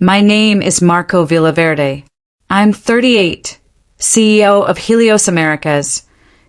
My name is Marco Villaverde. I'm 38, CEO of Helios Americas,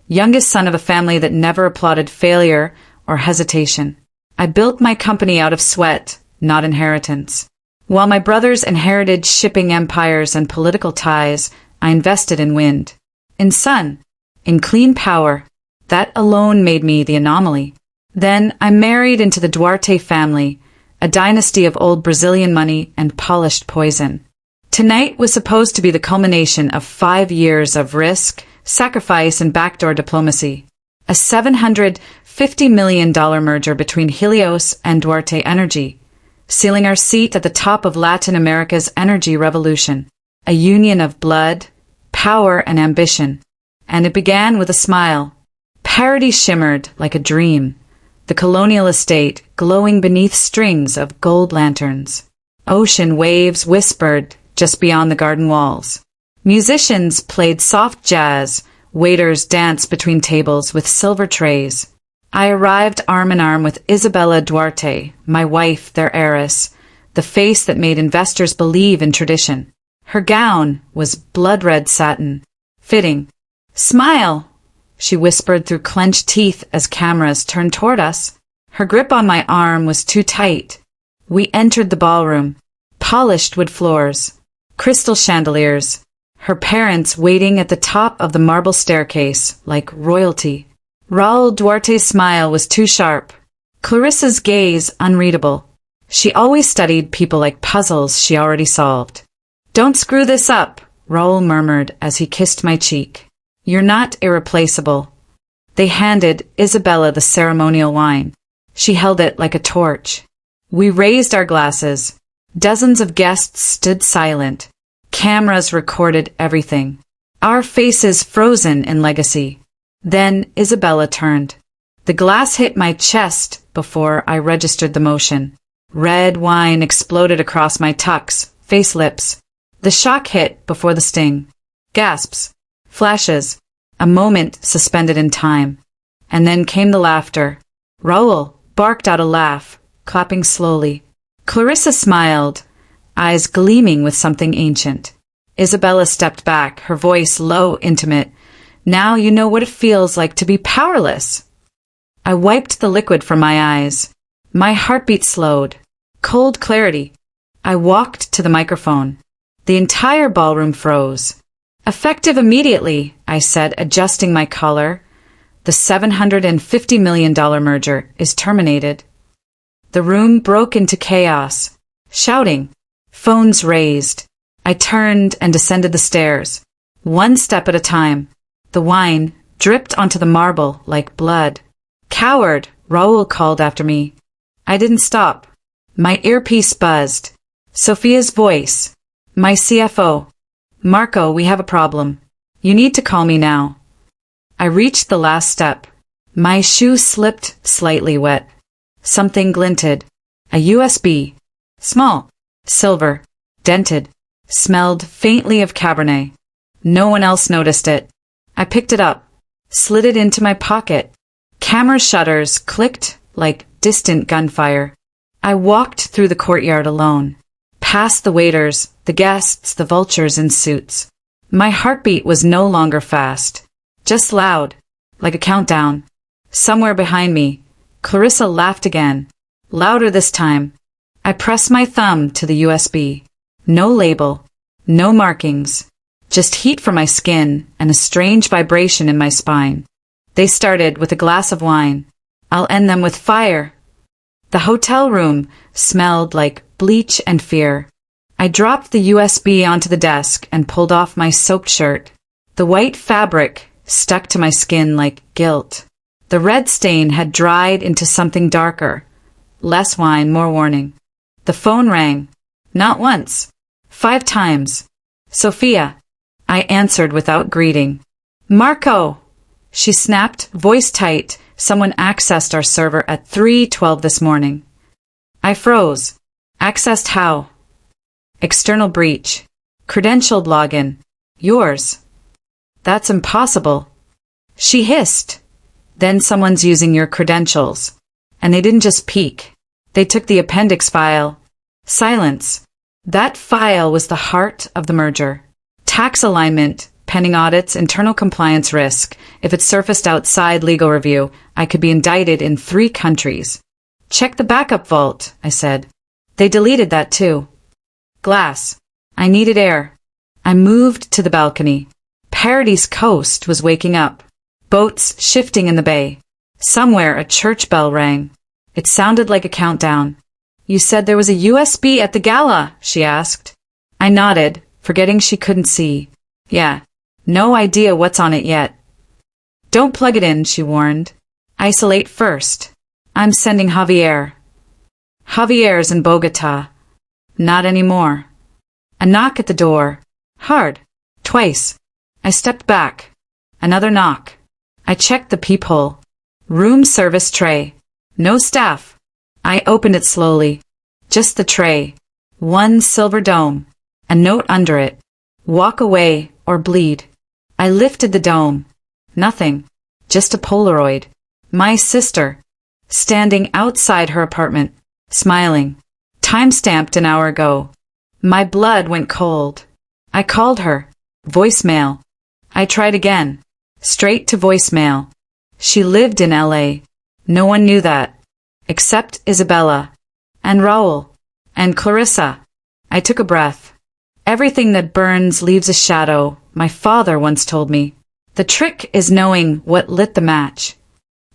youngest son of a family that never applauded failure or hesitation. I built my company out of sweat, not inheritance. While my brothers inherited shipping empires and political ties, I invested in wind, in sun, in clean power. That alone made me the anomaly. Then I married into the Duarte family, a dynasty of old Brazilian money and polished poison. Tonight was supposed to be the culmination of 5 years of risk, sacrifice, and backdoor diplomacy. A $750 million merger between Helios and Duarte Energy, sealing our seat at the top of Latin America's energy revolution. A union of blood, power, and ambition. And it began with a smile. Paraty shimmered like a dream, the colonial estate glowing beneath strings of gold lanterns. Ocean waves whispered just beyond the garden walls. Musicians played soft jazz, waiters danced between tables with silver trays. I arrived arm in arm with Isabella Duarte, my wife, their heiress, the face that made investors believe in tradition. Her gown was blood-red satin, fitting. "Smile," she whispered through clenched teeth as cameras turned toward us. Her grip on my arm was too tight. We entered the ballroom. Polished wood floors, crystal chandeliers, her parents waiting at the top of the marble staircase like royalty. Raul Duarte's smile was too sharp. Clarissa's gaze unreadable. She always studied people like puzzles she already solved. "Don't screw this up," Raul murmured as he kissed my cheek. "You're not irreplaceable." They handed Isabella the ceremonial wine. She held it like a torch. We raised our glasses. Dozens of guests stood silent. Cameras recorded everything. Our faces frozen in legacy. Then Isabella turned. The glass hit my chest before I registered the motion. Red wine exploded across my tucks, face lips. The shock hit before the sting. Gasps. Flashes. A moment suspended in time. And then came the laughter. Raul barked out a laugh, clapping slowly. Clarissa smiled, eyes gleaming with something ancient. Isabella stepped back, her voice low, intimate. "Now you know what it feels like to be powerless." I wiped the liquid from my eyes. My heartbeat slowed. Cold clarity. I walked to the microphone. The entire ballroom froze. "Effective immediately," I said, adjusting my collar. "The $750 million merger is terminated." The room broke into chaos. Shouting. Phones raised. I turned and descended the stairs. One step at a time. The wine dripped onto the marble like blood. "Coward," Raul called after me. I didn't stop. My earpiece buzzed. Sophia's voice. My CFO. "Marco, we have a problem. You need to call me now." I reached the last step. My shoe slipped, slightly wet. Something glinted. A USB. Small. Silver. Dented. Smelled faintly of Cabernet. No one else noticed it. I picked it up. Slid it into my pocket. Camera shutters clicked like distant gunfire. I walked through the courtyard alone. Past the waiters, the guests, the vultures in suits. My heartbeat was no longer fast. Just loud. Like a countdown. Somewhere behind me, Clarissa laughed again. Louder this time. I pressed my thumb to the USB. No label. No markings. Just heat from my skin and a strange vibration in my spine. They started with a glass of wine. I'll end them with fire. The hotel room smelled like bleach and fear. I dropped the USB onto the desk and pulled off my soaked shirt. The white fabric stuck to my skin like guilt. The red stain had dried into something darker. Less wine, more warning. The phone rang. Not once. 5 times. "Sophia." I answered without greeting. "Marco!" She snapped, voice tight. "Someone accessed our server at 3:12 this morning." I froze. "Accessed how?" "External breach. Credentialed login. Yours." "That's impossible." She hissed. "Then someone's using your credentials. And they didn't just peek. They took the appendix file." Silence. That file was the heart of the merger. Tax alignment, pending audits, internal compliance risk. If it surfaced outside legal review, I could be indicted in 3 countries. Check the backup vault, I said. They deleted that too. Glass. I needed air. I moved to the balcony. Paraty's coast was waking up. Boats shifting in the bay. Somewhere a church bell rang. It sounded like a countdown. You said there was a USB at the gala, she asked. I nodded, forgetting she couldn't see. Yeah, no idea what's on it yet. Don't plug it in, she warned. Isolate first. I'm sending Javier. Javier's in Bogota. Not anymore. A knock at the door. Hard. Twice. I stepped back. Another knock. I checked the peephole. Room service tray. No staff. I opened it slowly. Just the tray. 1 silver dome. A note under it. Walk away or bleed. I lifted the dome. Nothing. Just a Polaroid. My sister. Standing outside her apartment. Smiling. Time-stamped an hour ago. My blood went cold. I called her. Voicemail. I tried again. Straight to voicemail. She lived in LA. No one knew that. Except Isabella. And Raul. And Clarissa. I took a breath. Everything that burns leaves a shadow, my father once told me. The trick is knowing what lit the match.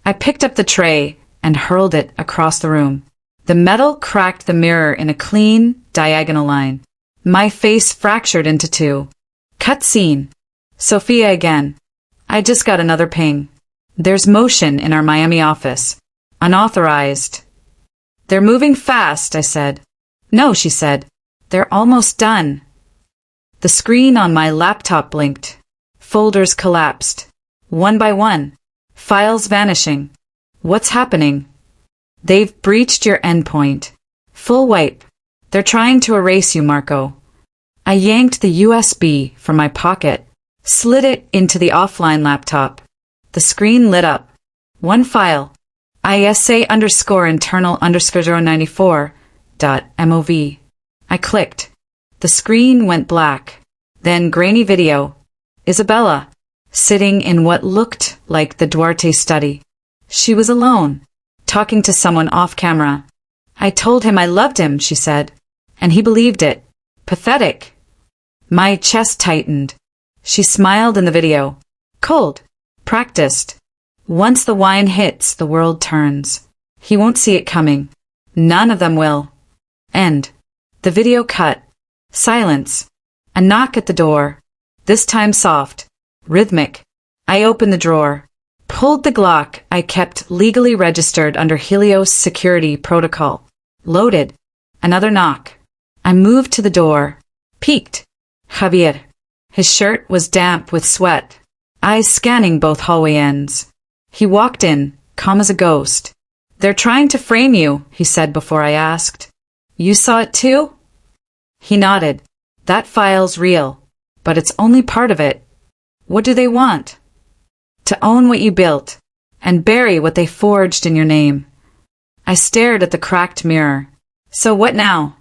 I picked up the tray and hurled it across the room. The metal cracked the mirror in a clean, diagonal line. My face fractured into 2. Cut scene. Sophia again. I just got another ping. There's motion in our Miami office. Unauthorized. They're moving fast, I said. No, she said. They're almost done. The screen on my laptop blinked. Folders collapsed. 1 by 1. Files vanishing. What's happening? They've breached your endpoint. Full wipe. They're trying to erase you, Marco. I yanked the USB from my pocket, slid it into the offline laptop. The screen lit up. 1 file. ISA_internal_094.mov. I clicked. The screen went black. Then grainy video. Isabella, sitting in what looked like the Duarte study. She was alone, talking to someone off camera. I told him I loved him, she said, and he believed it. Pathetic. My chest tightened. She smiled in the video. Cold. Practiced. Once the wine hits, the world turns. He won't see it coming. None of them will. End. The video cut. Silence. A knock at the door. This time soft. Rhythmic. I opened the drawer. Pulled the Glock I kept legally registered under Helios security protocol. Loaded. Another knock. I moved to the door. Peeked. Javier. His shirt was damp with sweat. Eyes scanning both hallway ends. He walked in, calm as a ghost. They're trying to frame you, he said before I asked. You saw it too? He nodded. That file's real, but it's only part of it. What do they want? To own what you built, and bury what they forged in your name. I stared at the cracked mirror. So what now?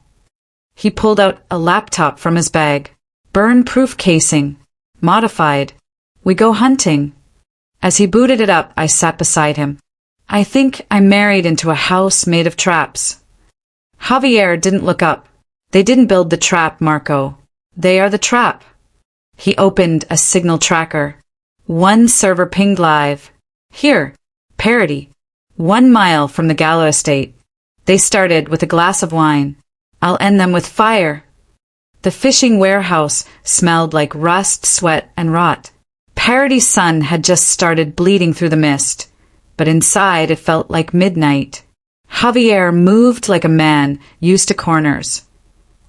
He pulled out a laptop from his bag. Burn-proof casing. Modified. We go hunting. As he booted it up, I sat beside him. I think I'm married into a house made of traps. Javier didn't look up. They didn't build the trap, Marco. They are the trap. He opened a signal tracker. 1 server pinged live. Here, Paraty. 1 mile from the Gala estate. They started with a glass of wine. I'll end them with fire. The fishing warehouse smelled like rust, sweat, and rot. Paraty's sun had just started bleeding through the mist, but inside it felt like midnight. Javier moved like a man used to corners.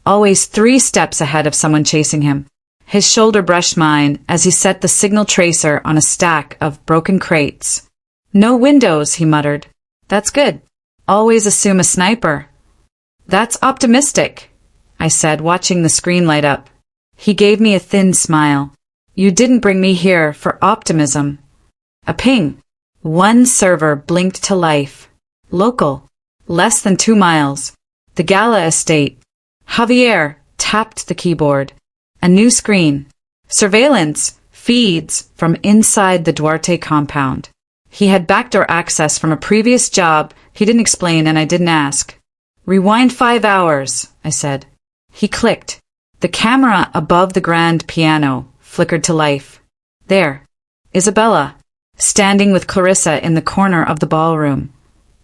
Always 3 steps ahead of someone chasing him. His shoulder brushed mine as he set the signal tracer on a stack of broken crates. No windows, he muttered. That's good. Always assume a sniper. That's optimistic, I said, watching the screen light up. He gave me a thin smile. You didn't bring me here for optimism. A ping. 1 server blinked to life. Local. Less than 2 miles. The Gala estate. Javier, tapped the keyboard. A new screen. Surveillance. Feeds from inside the Duarte compound. He had backdoor access from a previous job. He didn't explain and I didn't ask. Rewind 5 hours, I said. He clicked. The camera above the grand piano flickered to life. There. Isabella, standing with Clarissa in the corner of the ballroom.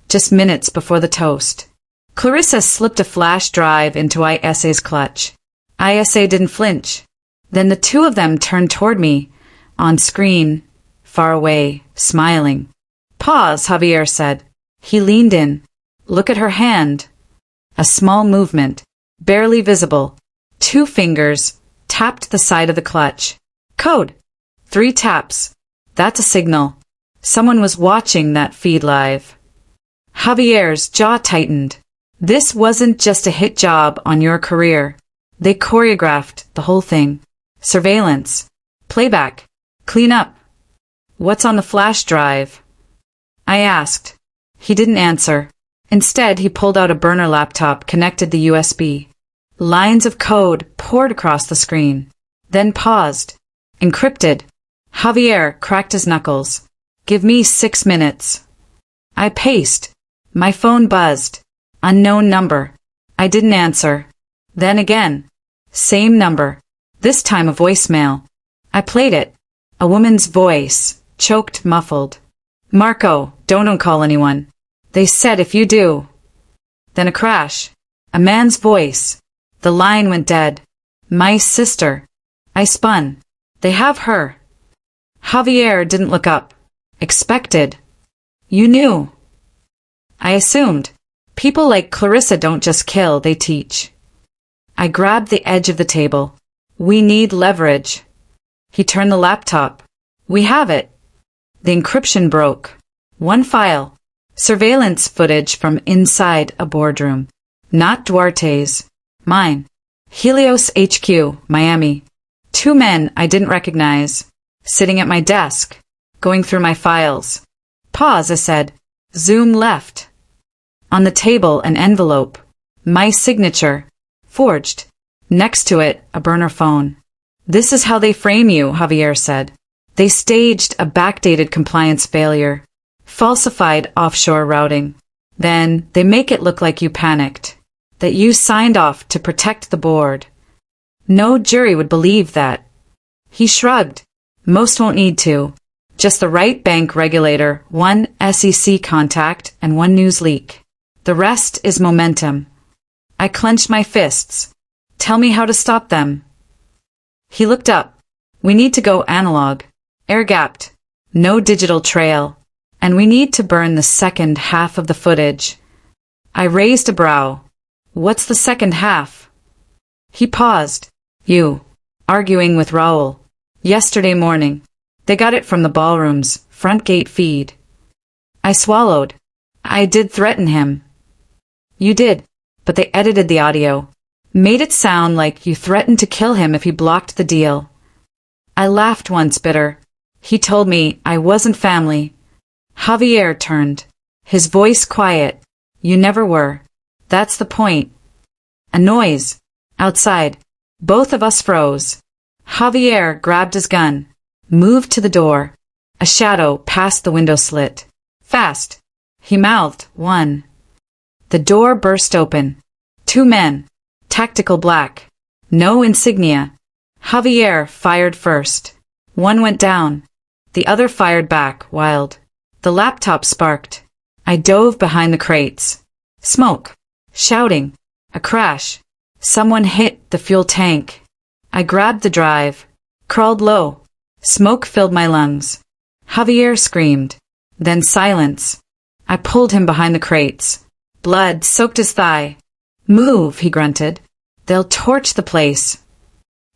Just minutes before the toast. Clarissa slipped a flash drive into ISA's clutch. ISA didn't flinch. Then the two of them turned toward me, on screen, far away, smiling. Pause, Javier said. He leaned in. Look at her hand. A small movement, barely visible. 2 fingers tapped the side of the clutch. Code. 3 taps. That's a signal. Someone was watching that feed live. Javier's jaw tightened. This wasn't just a hit job on your career. They choreographed the whole thing. Surveillance. Playback. Clean up. What's on the flash drive? I asked. He didn't answer. Instead, he pulled out a burner laptop, connected the USB. Lines of code poured across the screen. Then paused. Encrypted. Javier cracked his knuckles. Give me 6 minutes. I paced. My phone buzzed. Unknown number. I didn't answer. Then again. Same number. This time a voicemail. I played it. A woman's voice, choked, muffled. Marco, don't call anyone. They said if you do. Then a crash. A man's voice. The line went dead. My sister. I spun. They have her. Javier didn't look up. Expected. You knew. I assumed. People like Clarissa don't just kill, they teach. I grabbed the edge of the table. We need leverage. He turned the laptop. We have it. The encryption broke. 1 file. Surveillance footage from inside a boardroom. Not Duarte's. Mine. Helios HQ, Miami. 2 men I didn't recognize. Sitting at my desk. Going through my files. Pause, I said. Zoom left. On the table, an envelope. My signature. Forged. Next to it, a burner phone. This is how they frame you, Javier said. They staged a backdated compliance failure. Falsified offshore routing. Then they make it look like you panicked. That you signed off to protect the board. No jury would believe that. He shrugged. Most won't need to. Just the right bank regulator, 1 SEC contact, and 1 news leak. The rest is momentum. I clenched my fists. Tell me how to stop them. He looked up. We need to go analog. Air-gapped. No digital trail. And we need to burn the second half of the footage. I raised a brow. What's the second half? He paused. You. Arguing with Raul. Yesterday morning. They got it from the ballroom's front gate feed. I swallowed. I did threaten him. You did, but they edited the audio. Made it sound like you threatened to kill him if he blocked the deal. I laughed once, bitter. He told me I wasn't family. Javier turned. His voice quiet. You never were. That's the point. A noise. Outside. Both of us froze. Javier grabbed his gun. Moved to the door. A shadow passed the window slit. Fast. He mouthed, 1. The door burst open. 2 men. Tactical black. No insignia. Javier fired first. 1 went down. The other fired back, wild. The laptop sparked. I dove behind the crates. Smoke. Shouting. A crash. Someone hit the fuel tank. I grabbed the drive. Crawled low. Smoke filled my lungs. Javier screamed. Then silence. I pulled him behind the crates. Blood soaked his thigh. Move, he grunted. They'll torch the place.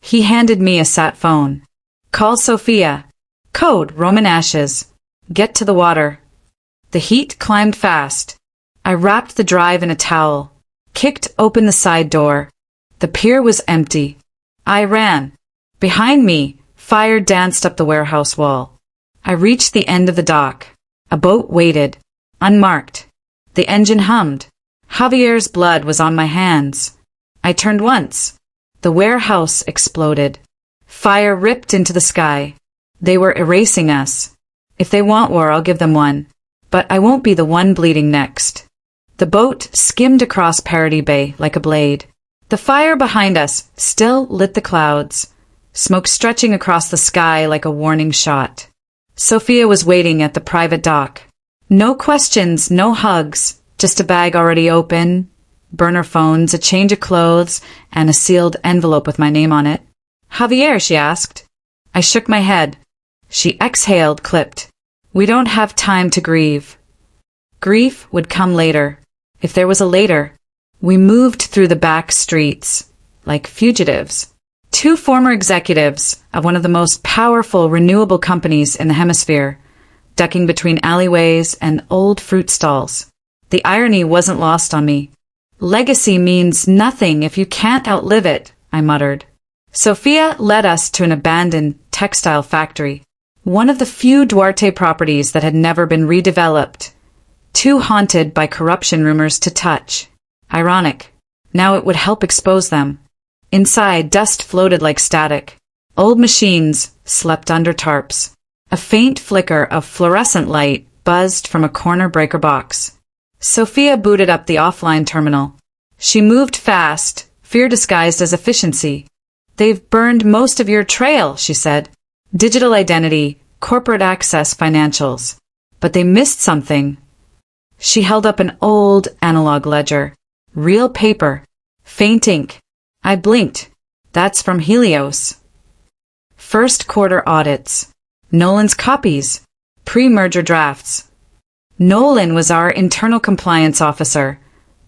He handed me a sat phone. Call Sophia. Code Roman ashes. Get to the water. The heat climbed fast. I wrapped the drive in a towel. Kicked open the side door. The pier was empty. I ran. Behind me, fire danced up the warehouse wall. I reached the end of the dock. A boat waited. Unmarked. The engine hummed. Javier's blood was on my hands. I turned once. The warehouse exploded. Fire ripped into the sky. They were erasing us. If they want war, I'll give them one. But I won't be the one bleeding next. The boat skimmed across Paraty Bay like a blade. The fire behind us still lit the clouds, smoke stretching across the sky like a warning shot. Sophia was waiting at the private dock. No questions, no hugs, just a bag already open, burner phones, a change of clothes, and a sealed envelope with my name on it. "Javier?" she asked. I shook my head. She exhaled, clipped. "We don't have time to grieve." Grief would come later. If there was a later. We moved through the back streets, like fugitives. 2 former executives of one of the most powerful renewable companies in the hemisphere, ducking between alleyways and old fruit stalls. The irony wasn't lost on me. "Legacy means nothing if you can't outlive it," I muttered. Sophia led us to an abandoned textile factory, one of the few Duarte properties that had never been redeveloped, too haunted by corruption rumors to touch. Ironic. Now it would help expose them. Inside, dust floated like static. Old machines slept under tarps. A faint flicker of fluorescent light buzzed from a corner breaker box. Sophia booted up the offline terminal. She moved fast, fear disguised as efficiency. "They've burned most of your trail," she said. "Digital identity, corporate access, financials. But they missed something." She held up an old analog ledger. Real paper. Faint ink. I blinked. "That's from Helios." First quarter audits. Nolan's copies. Pre-merger drafts. Nolan was our internal compliance officer.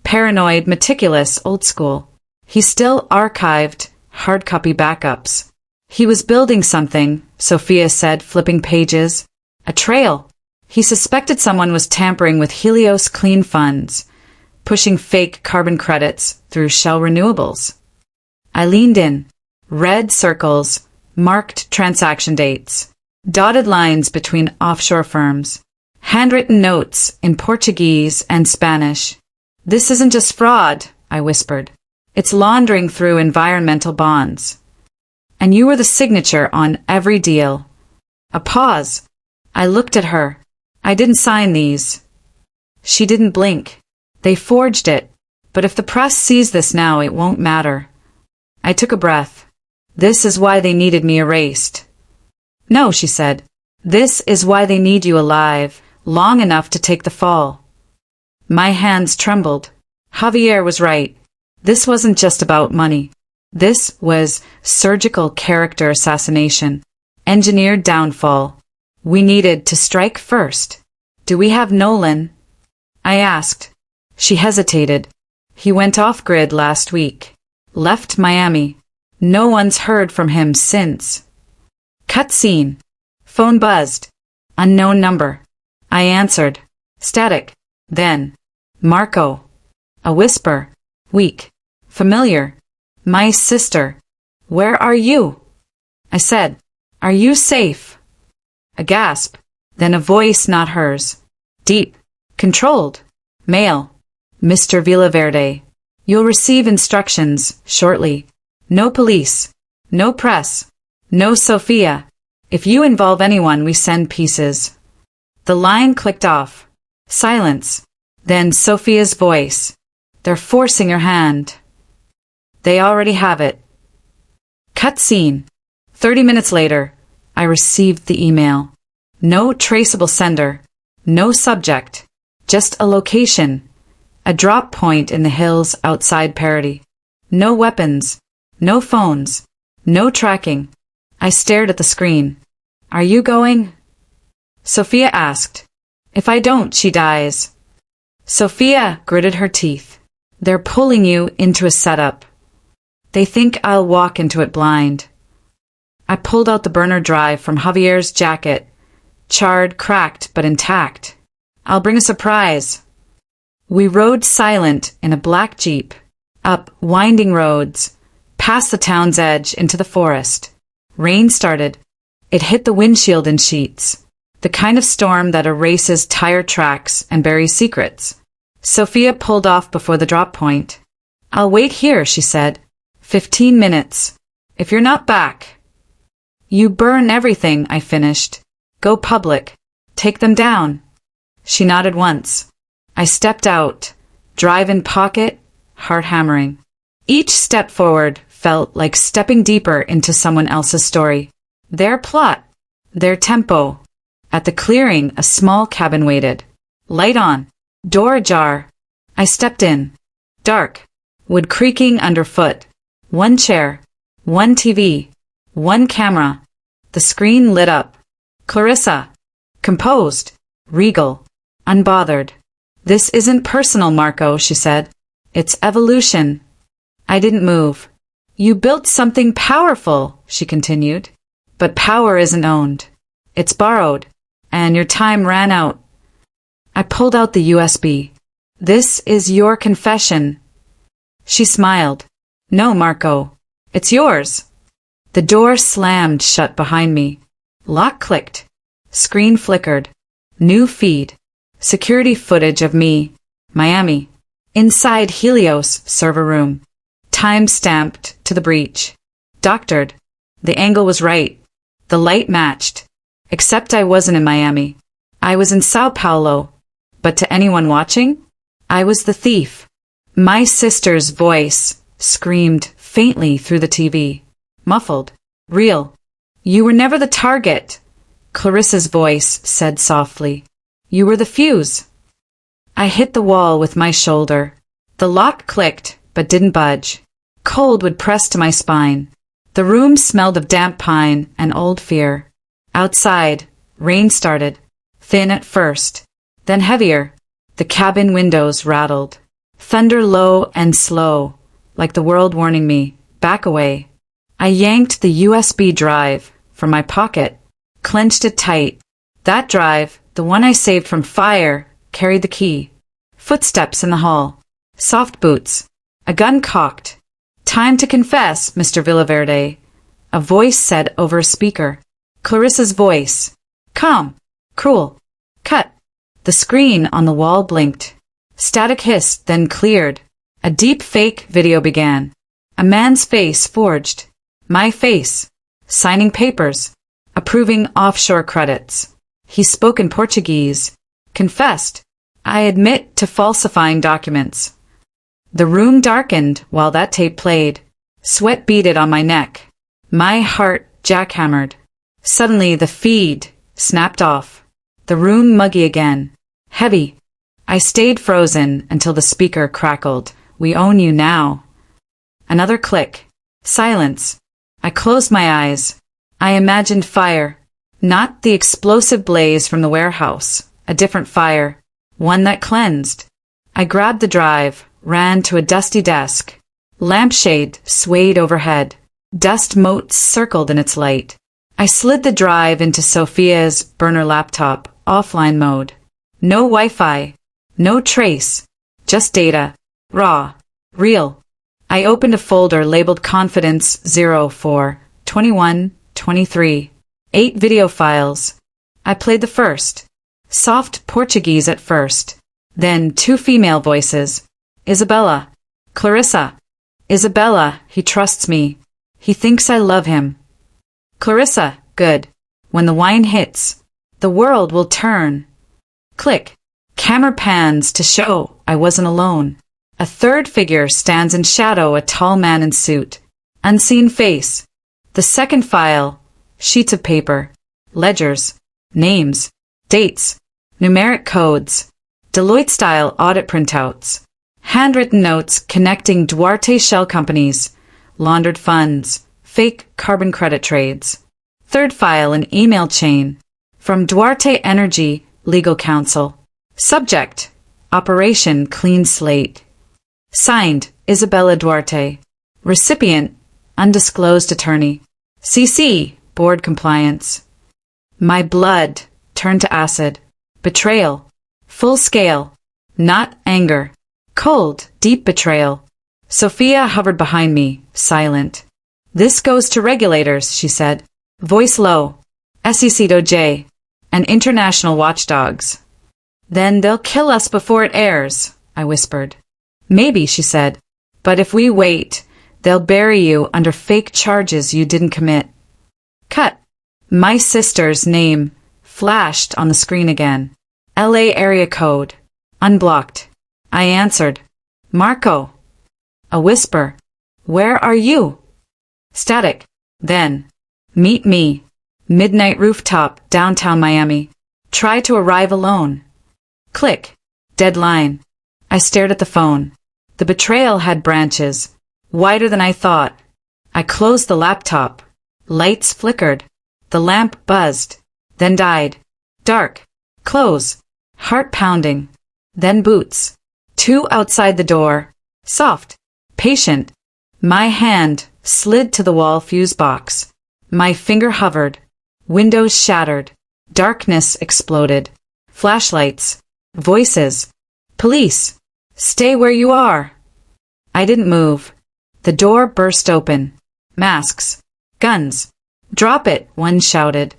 Paranoid, meticulous, old school. He still archived hard copy backups. He was building something, Sophia said, flipping pages. A trail. He suspected someone was tampering with Helios clean funds, pushing fake carbon credits through Shell renewables. I leaned in. Red circles, marked transaction dates, dotted lines between offshore firms, handwritten notes in Portuguese and Spanish. "This isn't just fraud," I whispered. "It's laundering through environmental bonds. And you were the signature on every deal." A pause. I looked at her. "I didn't sign these." She didn't blink. "They forged it. But if the press sees this now, it won't matter." I took a breath. "This is why they needed me erased." "No," she said. "This is why they need you alive, long enough to take the fall." My hands trembled. Javier was right. This wasn't just about money. This was surgical character assassination. Engineered downfall. We needed to strike first. "Do we have Nolan?" I asked. She hesitated. "He went off-grid last week. Left Miami. No one's heard from him since." Cut scene. Phone buzzed. Unknown number. I answered. Static. Then. "Marco." A whisper. Weak. Familiar. "My sister." "Where are you?" I said. "Are you safe?" A gasp. Then a voice not hers. Deep. Controlled. Male. "Mr. Villaverde. You'll receive instructions shortly. No police. No press. No Sophia. If you involve anyone, we send pieces." The line clicked off. Silence. Then Sophia's voice. "They're forcing your hand." "They already have it." Cut scene. 30 minutes later, I received the email. No traceable sender. No subject. Just a location. A drop point in the hills outside Paraty. No weapons. No phones. No tracking. I stared at the screen. "Are you going?" Sophia asked. "If I don't, she dies." Sophia gritted her teeth. "They're pulling you into a setup. They think I'll walk into it blind." I pulled out the burner drive from Javier's jacket. Charred, cracked, but intact. "I'll bring a surprise." We rode silent in a black Jeep, up winding roads, past the town's edge into the forest. Rain started. It hit the windshield in sheets, the kind of storm that erases tire tracks and buries secrets. Sophia pulled off before the drop point. "I'll wait here," she said. 15 minutes. If you're not back. You burn everything, I finished. Go public. Take them down. She nodded once. I stepped out, drive in pocket, heart hammering. Each step forward felt like stepping deeper into someone else's story. Their plot, their tempo. At the clearing, a small cabin waited. Light on, door ajar. I stepped in. Dark, wood creaking underfoot. One chair, one TV, one camera. The screen lit up. Clarissa. Composed, regal, unbothered. This isn't personal, Marco, she said. It's evolution. I didn't move. You built something powerful, she continued. But power isn't owned. It's borrowed. And your time ran out. I pulled out the USB. This is your confession. She smiled. No, Marco. It's yours. The door slammed shut behind me. Lock clicked. Screen flickered. New feed. Security footage of me. Miami. Inside Helios server room. Time stamped to the breach. Doctored. The angle was right. The light matched. Except I wasn't in Miami. I was in Sao Paulo. But to anyone watching, I was the thief. My sister's voice screamed faintly through the TV. Muffled. Real. You were never the target. Clarissa's voice said softly. You were the fuse. I hit the wall with my shoulder. The lock clicked, but didn't budge. Cold would press to my spine. The room smelled of damp pine and old fear. Outside, rain started. Thin at first, then heavier. The cabin windows rattled. Thunder low and slow, like the world warning me, back away. I yanked the USB drive from my pocket, clenched it tight. That drive, the one I saved from fire, carried the key. Footsteps in the hall. Soft boots. A gun cocked. Time to confess, Mr. Villaverde. A voice said over a speaker. Clarissa's voice. Calm. Cruel. Cut. The screen on the wall blinked. Static hissed, then cleared. A deep fake video began. A man's face forged. My face. Signing papers. Approving offshore credits. He spoke in Portuguese. Confessed. I admit to falsifying documents. The room darkened while that tape played. Sweat beaded on my neck. My heart jackhammered. Suddenly the feed snapped off. The room muggy again. Heavy. I stayed frozen until the speaker crackled. We own you now. Another click. Silence. I closed my eyes. I imagined fire. Not the explosive blaze from the warehouse. A different fire. One that cleansed. I grabbed the drive, ran to a dusty desk. Lampshade swayed overhead. Dust motes circled in its light. I slid the drive into Sophia's burner laptop, offline mode. No Wi-Fi. No trace. Just data. Raw. Real. I opened a folder labeled Confidence 04, 21, 23. 8 video files. I played the first. Soft Portuguese at first. Then 2 female voices. Isabella. Clarissa. Isabella, he trusts me. He thinks I love him. Clarissa, good. When the wine hits, the world will turn. Click. Camera pans to show I wasn't alone. A third figure stands in shadow, a tall man in suit. Unseen face. The second file. Sheets of paper. Ledgers. Names. Dates. Numeric codes. Deloitte-style audit printouts. Handwritten notes connecting Duarte shell companies. Laundered funds. Fake carbon credit trades. Third file, an email chain. From Duarte Energy, Legal Counsel. Subject. Operation Clean Slate. Signed, Isabella Duarte. Recipient, undisclosed attorney. CC, board compliance. My blood turned to acid. Betrayal. Full scale. Not anger. Cold, deep betrayal. Sophia hovered behind me, silent. This goes to regulators, she said. Voice low. SEC DOJ. And international watchdogs. Then they'll kill us before it airs, I whispered. Maybe, she said. But if we wait, They'll bury you under fake charges you didn't commit. Cut. My sister's name flashed on the screen again. LA area code. Unblocked. I answered. Marco. A whisper. Where are you? Static. Then. Meet me. Midnight rooftop, downtown Miami. Try to arrive alone. Click. Deadline. I stared at the phone. The betrayal had branches, wider than I thought. I closed the laptop. Lights flickered. The lamp buzzed, then died. Dark. Close. Heart pounding. Then boots. 2 outside the door. Soft. Patient. My hand slid to the wall fuse box. My finger hovered. Windows shattered. Darkness exploded. Flashlights. Voices. Police. Stay where you are. I didn't move. The door burst open. Masks. Guns. Drop it, one shouted.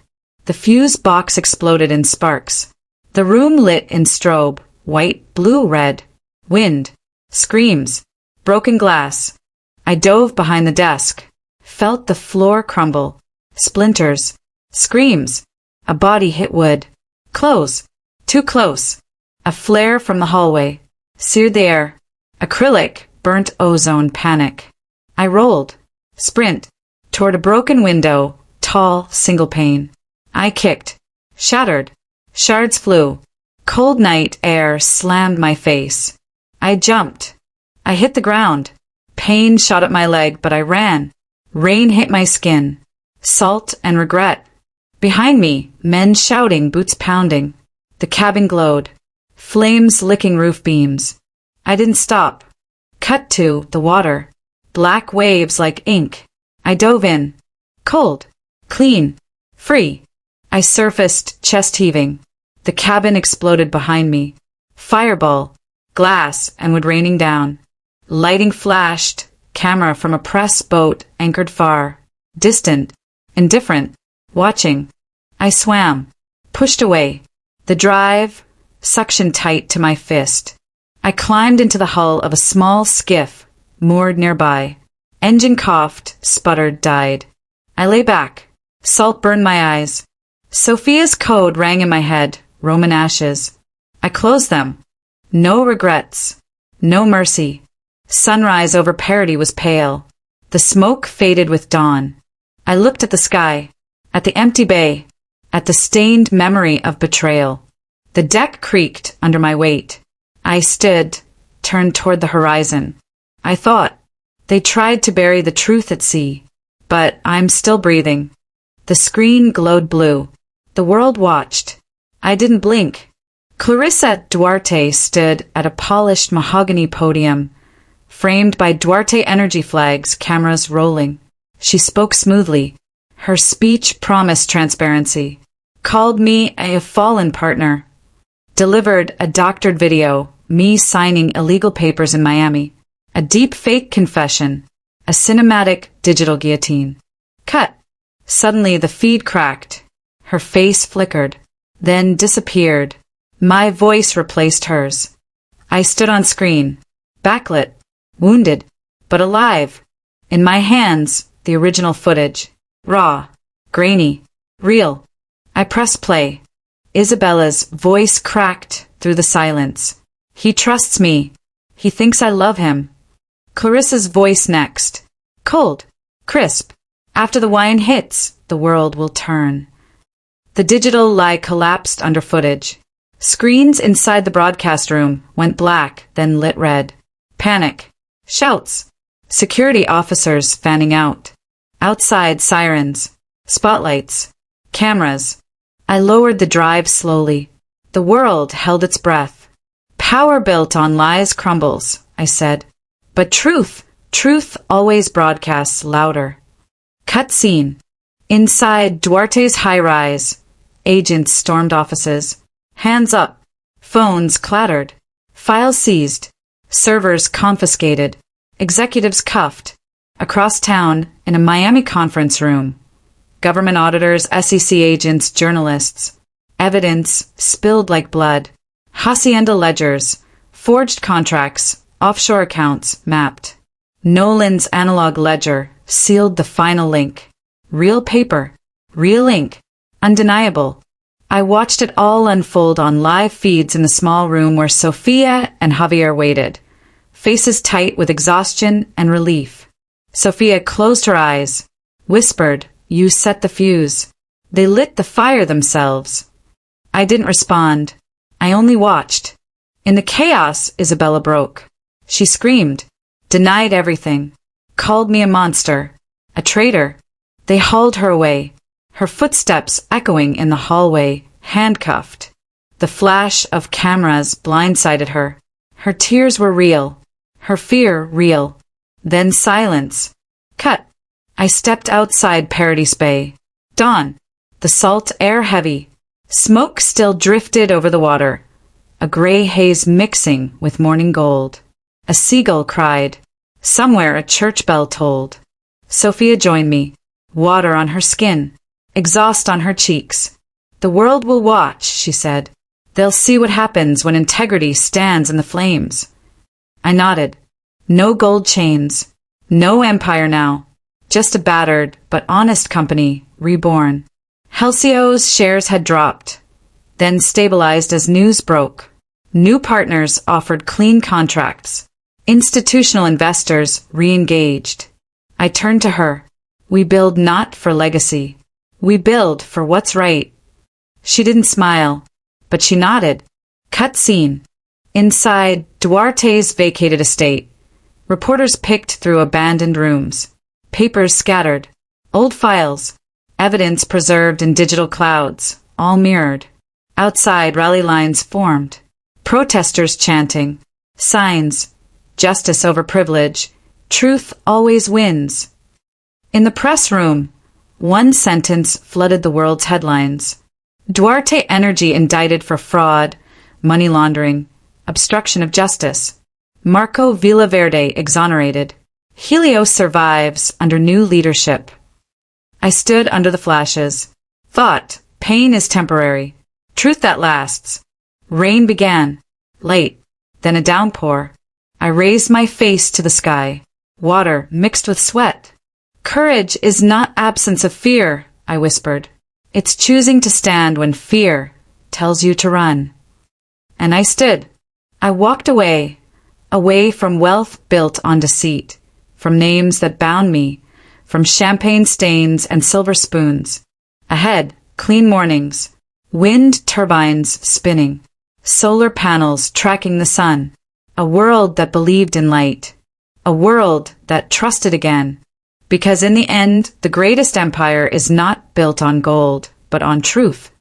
The fuse box exploded in sparks. The room lit in strobe. White, blue, red. Wind. Screams. Broken glass. I dove behind the desk. Felt the floor crumble. Splinters. Screams. A body hit wood. Close. Too close. A flare from the hallway. Seared the air. Acrylic. Burnt ozone. Panic. I rolled. Sprint. Toward a broken window. Tall, single pane. I kicked. Shattered. Shards flew. Cold night air slammed my face. I jumped. I hit the ground. Pain shot up my leg, but I ran. Rain hit my skin. Salt and regret. Behind me, men shouting, boots pounding. The cabin glowed. Flames licking roof beams. I didn't stop. Cut to the water. Black waves like ink. I dove in. Cold. Clean. Free. I surfaced, chest heaving. The cabin exploded behind me. Fireball. Glass and wood raining down. Lighting flashed. Camera from a press boat anchored far. Distant. Indifferent. Watching. I swam. Pushed away. The drive suction tight to my fist. I climbed into the hull of a small skiff moored nearby. Engine coughed, sputtered, died. I lay back. Salt burned my eyes. Sophia's code rang in my head. Roman ashes. I closed them. No regrets. No mercy. Sunrise over Paraty was pale. The smoke faded with dawn. I looked at the sky. At the empty bay. At the stained memory of betrayal. The deck creaked under my weight. I stood, turned toward the horizon. I thought, they tried to bury the truth at sea. But I'm still breathing. The screen glowed blue. The world watched. I didn't blink. Clarissa Duarte stood at a polished mahogany podium, framed by Duarte energy flags, cameras rolling. She spoke smoothly. Her speech promised transparency. Called me a fallen partner. Delivered a doctored video, me signing illegal papers in Miami. A deep fake confession. A cinematic digital guillotine. Cut. Suddenly the feed cracked. Her face flickered, then disappeared. My voice replaced hers. I stood on screen, backlit, wounded, but alive. In my hands, the original footage. Raw, grainy, real. I pressed play. Isabella's voice cracked through the silence. He trusts me. He thinks I love him. Clarissa's voice next. Cold, crisp. After the wine hits, the world will turn. The digital lie collapsed under footage. Screens inside the broadcast room went black, then lit red. Panic. Shouts. Security officers fanning out. Outside, sirens. Spotlights. Cameras. I lowered the drive slowly. The world held its breath. Power built on lies crumbles, I said. But truth always broadcasts louder. Cut scene. Inside Duarte's high-rise. Agents stormed offices. Hands up. Phones clattered. Files seized. Servers confiscated. Executives cuffed. Across town, in a Miami conference room. Government auditors, SEC agents, journalists. Evidence spilled like blood. Hacienda ledgers. Forged contracts. Offshore accounts mapped. Nolan's analog ledger sealed the final link. Real paper, real ink, undeniable. I watched it all unfold on live feeds in the small room where Sophia and Javier waited, faces tight with exhaustion and relief. Sophia closed her eyes, whispered, "You set the fuse." They lit the fire themselves. I didn't respond. I only watched. In the chaos, Isabella broke. She screamed, denied everything, called me a monster, a traitor. They hauled her away, her footsteps echoing in the hallway, handcuffed. The flash of cameras blindsided her. Her tears were real, her fear real. Then silence. Cut. I stepped outside Paraty's Bay. Dawn. The salt air heavy. Smoke still drifted over the water, a gray haze mixing with morning gold. A seagull cried. Somewhere a church bell tolled. Sophia joined me, water on her skin, exhaust on her cheeks. "The world will watch," she said. "They'll see what happens when integrity stands in the flames." I nodded. No gold chains, no empire now, just a battered but honest company, reborn. Halcyon's shares had dropped, then stabilized as news broke. New partners offered clean contracts. Institutional investors re-engaged. I turned to her. We build not for legacy. We build for what's right. She didn't smile, but she nodded. Cut scene. Inside Duarte's vacated estate. Reporters picked through abandoned rooms. Papers scattered. Old files. Evidence preserved in digital clouds, all mirrored. Outside, rally lines formed. Protesters chanting. Signs. Justice over privilege. Truth always wins. In the press room, one sentence flooded the world's headlines. Duarte Energy indicted for fraud, money laundering, obstruction of justice. Marco Villaverde exonerated. Helios survives under new leadership. I stood under the flashes. Thought, pain is temporary. Truth that lasts. Rain began. Late. Then a downpour. I raised my face to the sky. Water mixed with sweat. Courage is not absence of fear, I whispered. It's choosing to stand when fear tells you to run. And I stood. I walked away. Away from wealth built on deceit. From names that bound me. From champagne stains and silver spoons. Ahead, clean mornings. Wind turbines spinning. Solar panels tracking the sun. A world that believed in light. A world that trusted again. Because in the end, the greatest empire is not built on gold, but on truth.